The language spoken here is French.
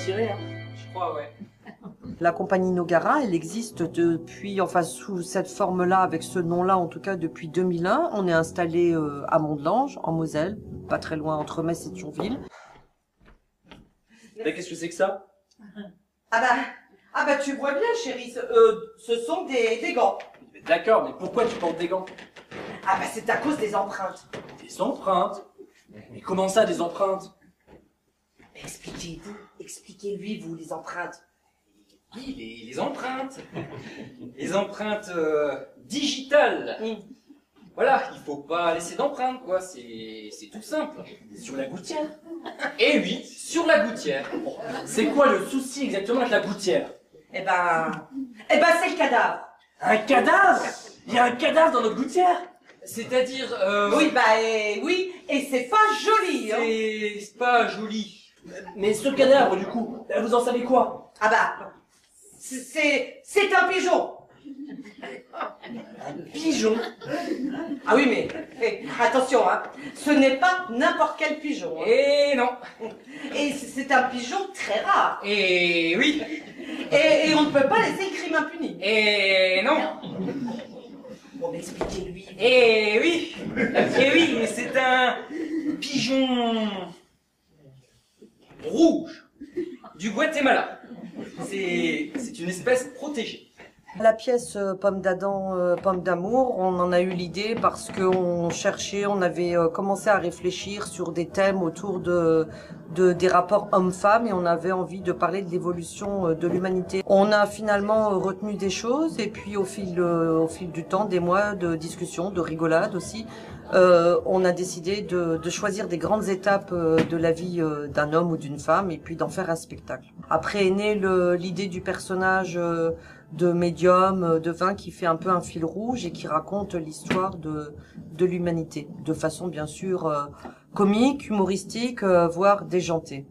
tiré, hein. Je crois, ouais. La compagnie Nogara, elle existe depuis, enfin sous cette forme-là, avec ce nom-là en tout cas depuis 2001. On est installé à Mont-de-Lange, en Moselle, pas très loin entre Metz et Thionville. Mais qu'est-ce que c'est que ça? Ah bah tu vois bien chérie, ce sont des gants. D'accord, mais pourquoi tu portes des gants? Ah bah c'est à cause des empreintes. Des empreintes? Mais comment ça, des empreintes? Expliquez-vous, expliquez-lui vous les empreintes. Oui, les empreintes. Les empreintes digitales. Voilà, il faut pas laisser d'empreintes, quoi. C'est tout simple. Sur la gouttière? Et oui, sur la gouttière. C'est quoi le souci exactement avec la gouttière? Eh ben c'est le cadavre. Un cadavre? Il y a un cadavre dans notre gouttière? C'est-à-dire, Oui, oui, et c'est pas joli, hein. c'est pas joli. Mais ce cadavre, du coup, vous en savez quoi? Ah bah, c'est un pigeon. Un pigeon? Ah oui, mais attention, hein, ce n'est pas n'importe quel pigeon. Hein. Et non. Et c'est un pigeon très rare. Et oui. Et on ne peut pas laisser le crime impuni. Et non. Bon, mais expliquez-lui. Et oui. Et oui, mais c'est un pigeon rouge du Guatemala. C'est une espèce protégée. La pièce Pomme d'Adam, Pomme d'amour, on en a eu l'idée parce qu'on cherchait, on avait commencé à réfléchir sur des thèmes autour des rapports hommes-femmes et on avait envie de parler de l'évolution de l'humanité. On a finalement retenu des choses et puis au fil du temps, des mois de discussion, de rigolade aussi, on a décidé de choisir des grandes étapes de la vie d'un homme ou d'une femme et puis d'en faire un spectacle. Après est née l'idée du personnage de médium, de vin qui fait un peu un fil rouge et qui raconte l'histoire de l'humanité, de façon bien sûr comique, humoristique, voire déjantée.